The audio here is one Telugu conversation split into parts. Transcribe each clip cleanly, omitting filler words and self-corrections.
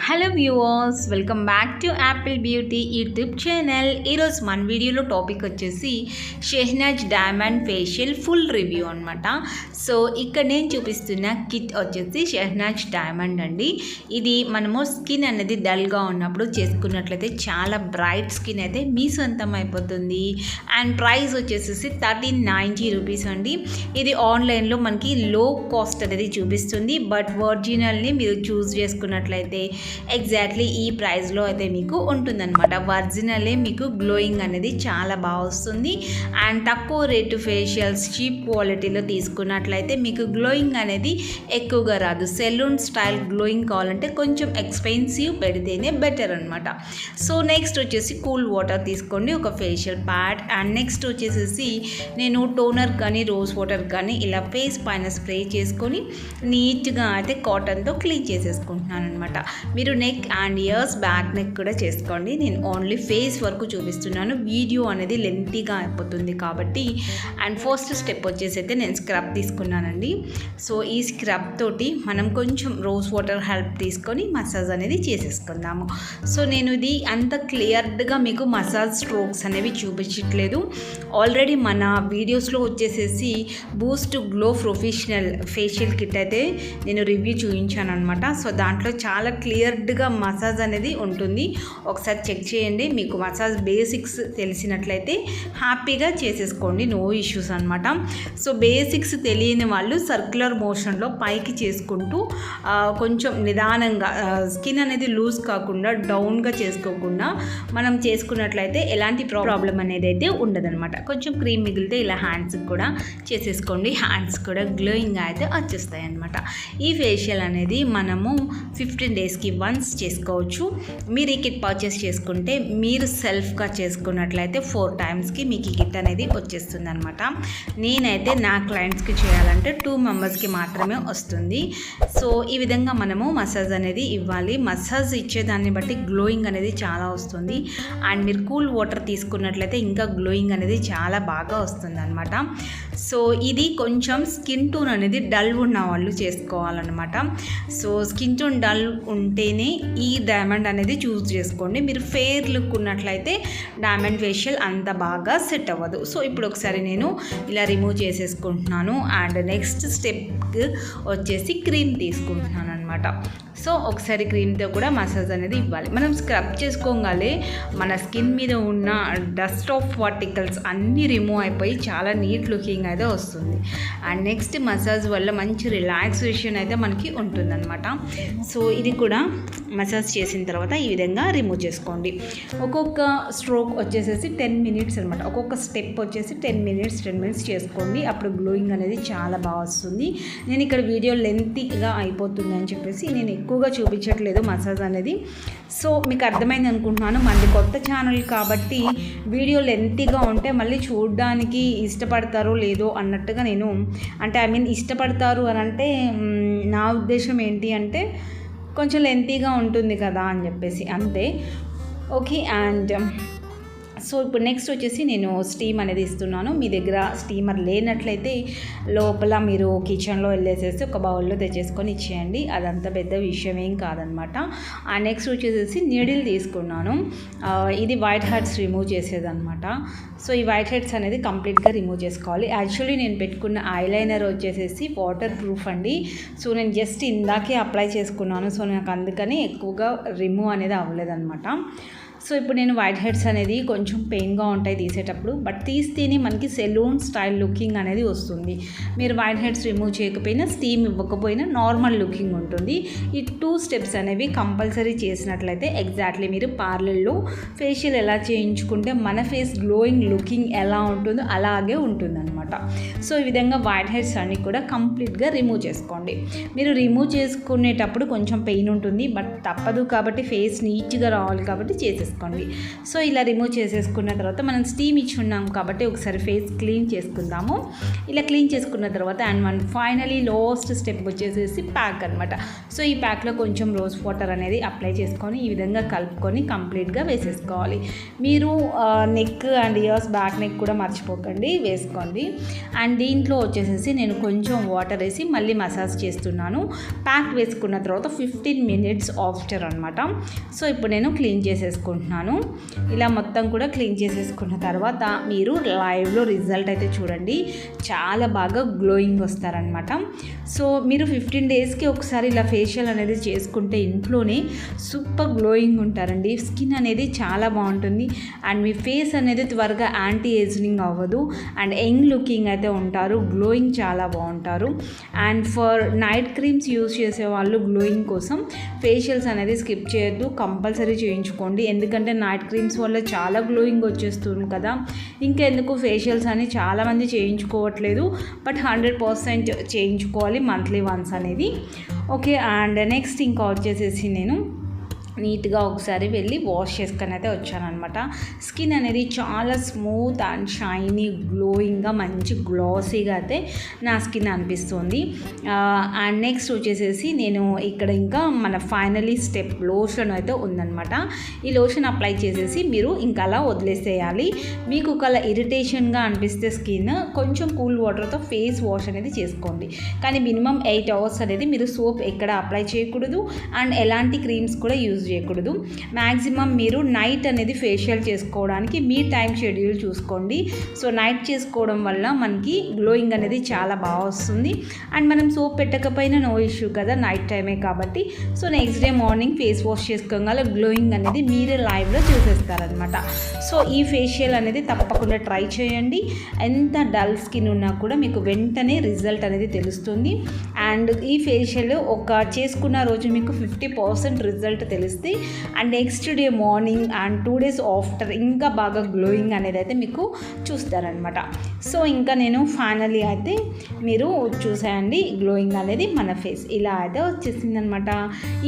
Hello viewers, welcome back to Apple Beauty YouTube channel. ఈరోజు మన వీడియోలో టాపిక్ వచ్చేసి Shahnaz diamond facial full review అనమాట. సో ఇక్కడ నేను చూపిస్తున్న కిట్ వచ్చేసి షెహనాజ్ డైమండ్ అండి. ఇది మనము స్కిన్ అనేది డల్గా ఉన్నప్పుడు చేసుకున్నట్లయితే చాలా బ్రైట్ స్కిన్ అయితే మీ సొంతం అయిపోతుంది. అండ్ ప్రైస్ వచ్చేసి 1390 రూపీస్ అండి. ఇది ఆన్లైన్లో మనకి లో కాస్ట్ అనేది చూపిస్తుంది, బట్ ఒరిజినల్ని మీరు చూస్ చేసుకున్నట్లయితే ఎగ్జాక్ట్లీ ఈ ప్రైస్లో అయితే మీకు ఉంటుందన్నమాట. ఒరిజినలే మీకు గ్లోయింగ్ అనేది చాలా బాగా వస్తుంది. అండ్ తక్కువ రేటు ఫేషియల్స్ చీప్ క్వాలిటీలో తీసుకున్నట్లయితే మీకు గ్లోయింగ్ అనేది ఎక్కువగా రాదు. సెలూన్ స్టైల్ గ్లోయింగ్ కావాలంటే కొంచెం ఎక్స్పెన్సివ్ పెడితేనే బెటర్ అనమాట. సో నెక్స్ట్ వచ్చేసి కూల్ వాటర్ తీసుకోండి, ఒక ఫేషియల్ ప్యాడ్. అండ్ నెక్స్ట్ వచ్చేసి నేను టోనర్ కానీ రోజ్ వాటర్ కానీ ఇలా ఫేస్ పైన స్ప్రే చేసుకొని నీట్గా అయితే కాటన్తో క్లీన్ చేసేసుకుంటున్నాను అనమాట. మీరు neck and years back neck కూడా చేసుకోండి. నేను ఓన్లీ ఫేస్ వరకు చూపిస్తున్నాను, వీడియో అనేది లెంతీగా అయిపోతుంది కాబట్టి. అండ్ ఫస్ట్ స్టెప్ వచ్చేసి అయితే నేను స్క్రబ్ తీసుకున్నానండి. సో ఈ స్క్రబ్ తోటి మనం కొంచెం రోజ్ వాటర్ హెల్ప్ తీసుకొని మసాజ్ అనేది చేసేసుకుందాము. సో నేను ఇది అంత క్లియర్గా మీకు మసాజ్ స్ట్రోక్స్ అనేవి చూపించట్లేదు. ఆల్రెడీ మన వీడియోస్లో వచ్చేసేసి Boost glow professional facial kit అయితే నేను రివ్యూ చూపించాను అనమాట. సో దాంట్లో చాలా క్లియర్గా మసాజ్ అనేది ఉంటుంది, ఒకసారి చెక్ చేయండి. మీకు మసాజ్ బేసిక్స్ తెలిసినట్లయితే హ్యాపీగా చేసేసుకోండి, నో ఇష్యూస్ అనమాట. సో బేసిక్స్ తెలియని వాళ్ళు సర్క్యులర్ మోషన్లో పైకి చేసుకుంటూ కొంచెం నిదానంగా స్కిన్ అనేది లూజ్ కాకుండా డౌన్గా చేసుకోకుండా మనం చేసుకున్నట్లయితే ఎలాంటి ప్రాబ్లం అనేది అయితే ఉండదన్నమాట. కొంచెం క్రీమ్ మిగిలితే ఇలా హ్యాండ్స్కి కూడా చేసేసుకోండి, హ్యాండ్స్ కూడా గ్లోయింగ్ అయితే వచ్చేస్తాయి అనమాట. ఈ ఫేషియల్ అనేది మనము 15 డేస్కి వన్స్ చేసుకోవచ్చు. మీరు ఈ కిట్ పర్చేస్ చేసుకుంటే మీరు సెల్ఫ్గా చేసుకున్నట్లయితే 4 టైమ్స్కి మీకు ఈ కిట్ అనేది వచ్చేస్తుంది అనమాట. నేనైతే నా క్లయింట్స్కి చేయాలంటే 2 మెంబర్స్కి మాత్రమే వస్తుంది. సో ఈ విధంగా మనము మసాజ్ అనేది ఇవ్వాలి. మసాజ్ ఇచ్చేదాన్ని బట్టి గ్లోయింగ్ అనేది చాలా వస్తుంది. అండ్ మీరు కూల్ వాటర్ తీసుకున్నట్లయితే ఇంకా గ్లోయింగ్ అనేది చాలా బాగా వస్తుంది అనమాట. సో ఇది కొంచెం స్కిన్ టోన్ అనేది డల్ ఉన్న వాళ్ళు చేసుకోవాలన్నమాట. సో స్కిన్ టోన్ డల్ ఉంటేనే ఈ డైమండ్ అనేది చూస్ చేసుకోండి. మీరు ఫెయిర్ లుక్ ఉన్నట్లయితే డైమండ్ ఫేషియల్ అంత బాగా సెట్ అవ్వదు. సో ఇప్పుడు ఒకసారి నేను ఇలా రిమూవ్ చేసేసుకుంటున్నాను. అండ్ నెక్స్ట్ స్టెప్ వచ్చేసి క్రీమ్ తీసుకుంటున్నాను అనమాట. సో ఒకసారి క్రీమ్తో కూడా మసాజ్ అనేది ఇవ్వాలి. మనం స్క్రబ్ చేసుకోగానే మన స్కిన్ మీద ఉన్న డస్ట్ ఆఫ్ పార్టికల్స్ అన్నీ రిమూవ్ అయిపోయి చాలా నీట్ లుకింగ్ అయితే వస్తుంది. అండ్ నెక్స్ట్ మసాజ్ వల్ల మంచి రిలాక్సేషన్ అయితే మనకి ఉంటుందన్నమాట. సో ఇది కూడా మసాజ్ చేసిన తర్వాత ఈ విధంగా రిమూవ్ చేసుకోండి. ఒక్కొక్క స్ట్రోక్ వచ్చేసేసి 10 మినిట్స్ అనమాట. ఒక్కొక్క స్టెప్ వచ్చేసి 10 మినిట్స్ చేసుకోండి. అప్పుడు గ్లోయింగ్ అనేది చాలా బాగా వస్తుంది. నేను ఇక్కడ వీడియో లెంతీగా అయిపోతుంది అని చెప్పేసి నేను ఎక్కువగా చూపించట్లేదు మసాజ్ అనేది. సో మీకు అర్థమైంది అనుకుంటున్నాను. మనది కొత్త ఛానల్ కాబట్టి వీడియో లెంతీగా ఉంటే మళ్ళీ చూడడానికి ఇష్టపడతారో లేదో అన్నట్టుగా నేను ఇష్టపడతారు అని అంటే నా ఉద్దేశం ఏంటి అంటే కొంచెం లెంతీగా ఉంటుంది కదా అని చెప్పేసి అంతే. ఓకే. అండ్ సో ఇప్పుడు నెక్స్ట్ వచ్చేసి నేను స్టీమ్ అనేది ఇస్తున్నాను. మీ దగ్గర స్టీమర్ లేనట్లయితే లోపల మీరు కిచెన్లో వెళ్ళేసేసి ఒక బౌల్లో తెచ్చేసుకొని ఇచ్చేయండి, అదంతా పెద్ద విషయం ఏం కాదనమాట. ఆ నెక్స్ట్ వచ్చేసి నీడిల్ తీసుకున్నాను. ఇది వైట్ హెడ్స్ రిమూవ్ చేసేదనమాట. సో ఈ వైట్ హెడ్స్ అనేది కంప్లీట్గా రిమూవ్ చేసుకోవాలి. యాక్చువల్లీ నేను పెట్టుకున్న ఐలైనర్ వచ్చేసేసి వాటర్ ప్రూఫ్ అండి. సో నేను జస్ట్ ఇందాకే అప్లై చేసుకున్నాను. సో నాకు అందుకని ఎక్కువగా రిమూవ్ అనేది అవ్వలేదన్నమాట. సో ఇప్పుడు నేను వైట్ హెడ్స్ అనేది కొంచెం పెయిన్గా ఉంటాయి తీసేటప్పుడు, బట్ తీస్తేనే మనకి సెలూన్ స్టైల్ లుకింగ్ అనేది వస్తుంది. మీరు వైట్ హెడ్స్ రిమూవ్ చేయకపోయినా స్టీమ్ ఇవ్వకపోయినా నార్మల్ లుకింగ్ ఉంటుంది. ఈ 2 స్టెప్స్ అనేవి కంపల్సరీ చేసినట్లయితే ఎగ్జాక్ట్లీ మీరు పార్లర్లో ఫేషియల్ ఎలా చేయించుకుంటే మన ఫేస్ గ్లోయింగ్ లుకింగ్ ఎలా ఉంటుందో అలాగే ఉంటుందన్నమాట. సో ఈ విధంగా వైట్ హెడ్స్ అన్నీ కూడా కంప్లీట్గా రిమూవ్ చేసుకోండి. మీరు రిమూవ్ చేసుకునేటప్పుడు కొంచెం పెయిన్ ఉంటుంది, బట్ తప్పదు కాబట్టి ఫేస్ నీట్గా రావాలి కాబట్టి చేసేసుకోండి. సో ఇలా రిమూవ్ చేసేసుకున్న తర్వాత మనం స్టీమ్ ఇచ్చి ఉన్నాం కాబట్టి ఒకసారి ఫేస్ క్లీన్ చేసుకుందాము. ఇలా క్లీన్ చేసుకున్న తర్వాత అండ్ ఫైనలీ లాస్ట్ స్టెప్ వచ్చేసేసి ప్యాక్ అనమాట. సో ఈ ప్యాక్లో కొంచెం రోజ్ వాటర్ అనేది అప్లై చేసుకొని ఈ విధంగా కలుపుకొని కంప్లీట్గా వేసేసుకోవాలి. మీరు neck and years back neck కూడా మర్చిపోకండి వేసుకోండి. అండ్ దీంట్లో వచ్చేసేసి నేను కొంచెం వాటర్ వేసి మళ్ళీ మసాజ్ చేస్తున్నాను. ప్యాక్ వేసుకున్న తర్వాత 15 minutes ఆఫ్టర్ అనమాట. సో ఇప్పుడు నేను క్లీన్ చేసేసుకుంటున్నాను. ఇలా మొత్తం కూడా క్లీన్ చేసేసుకున్న తర్వాత మీరు లైవ్లో రిజల్ట్ అయితే చూడండి, చాలా బాగా గ్లోయింగ్ వస్తారనమాట. సో మీరు 15 daysకి ఒకసారి ఇలా ఫేషియల్ అనేది చేసుకుంటే ఇంట్లోనే సూపర్ గ్లోయింగ్ ఉంటారండి. స్కిన్ అనేది చాలా బాగుంటుంది అండ్ మీ ఫేస్ అనేది త్వరగా యాంటీ ఏజింగ్ అవ్వదు అండ్ యంగ్ లుకింగ్ అయితే ఉంటారు, గ్లోయింగ్ చాలా బాగుంటారు. And for night creams use చేసే వాళ్ళు గ్లోయింగ్ కోసం ఫేషియల్స్ అనేది స్కిప్ చేయొద్దు, కంపల్సరీ చేయించుకోండి. ఎందుకంటే నైట్ క్రీమ్స్ వల్ల చాలా గ్లోయింగ్ వచ్చేస్తుంది కదా, ఇంకెందుకు ఫేషియల్స్ అని చాలామంది చేయించుకోవట్లేదు. బట్ 100% చేయించుకోవాలి మంత్లీ వన్స్ అనేది. ఓకే, అండ్ నెక్స్ట్ ఇంకా వచ్చేసేసి నేను నీట్గా ఒకసారి వెళ్ళి వాష్ చేసుకొని అయితే వచ్చానమాట. స్కిన్ అనేది చాలా స్మూత్ అండ్ షైనీ గ్లోయింగ్గా మంచి గ్లాసీగా అయితే నా స్కిన్ అనిపిస్తుంది. అండ్ నెక్స్ట్ వచ్చేసేసి నేను ఇక్కడ ఇంకా మన ఫైనలీ స్టెప్ లోషన్ అయితే ఉందన్నమాట. ఈ లోషన్ అప్లై చేసేసి మీరు ఇంకా అలా వదిలేసేయాలి. మీకు ఒకలా ఇరిటేషన్గా అనిపిస్తే స్కిన్ కొంచెం కూల్ వాటర్తో ఫేస్ వాష్ అనేది చేసుకోండి. కానీ మినిమం 8 hours అనేది మీరు సోప్ ఎక్కడ అప్లై చేయకూడదు అండ్ ఎలాంటి క్రీమ్స్ కూడా యూజ్ చేయకూడదు. మ్యాక్సిమం మీరు నైట్ అనేది ఫేషియల్ చేసుకోవడానికి మీ టైం షెడ్యూల్ చూసుకోండి. సో నైట్ చేసుకోవడం వల్ల మనకి గ్లోయింగ్ అనేది చాలా బాగా వస్తుంది. అండ్ మనం సోప్ పెట్టకపోయినా నో ఇష్యూ కదా, నైట్ టైమే కాబట్టి. So next day morning face wash చేసుకోగల గ్లోయింగ్ అనేది మీరే లైవ్లో చూసేస్తారనమాట. సో ఈ ఫేషియల్ అనేది తప్పకుండా ట్రై చేయండి. ఎంత డల్ స్కిన్ ఉన్నా కూడా మీకు వెంటనే రిజల్ట్ అనేది తెలుస్తుంది. అండ్ ఈ ఫేషియల్ ఒక చేసుకున్న రోజు మీకు 50% రిజల్ట్ తెలుస్తుంది. And next day morning and 2 days after ఇంకా బాగా గ్లోయింగ్ అనేది అయితే మీకు చూస్తారనమాట. సో ఇంకా నేను ఫైనలీ అయితే మీరు చూసేయండి గ్లోయింగ్ అనేది మన ఫేస్ ఇలా అయితే వచ్చేసింది అనమాట.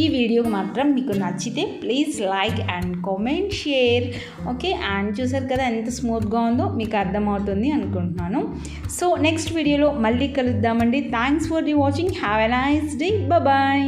ఈ వీడియో మాత్రం మీకు నచ్చితే please like and comment share. Okay, and చూసారు కదా ఎంత స్మూత్గా ఉందో, మీకు అర్థమవుతుంది అనుకుంటున్నాను. సో నెక్స్ట్ వీడియోలో మళ్ళీ కలుద్దామండి. Thanks for the watching. Have a nice day. Bye.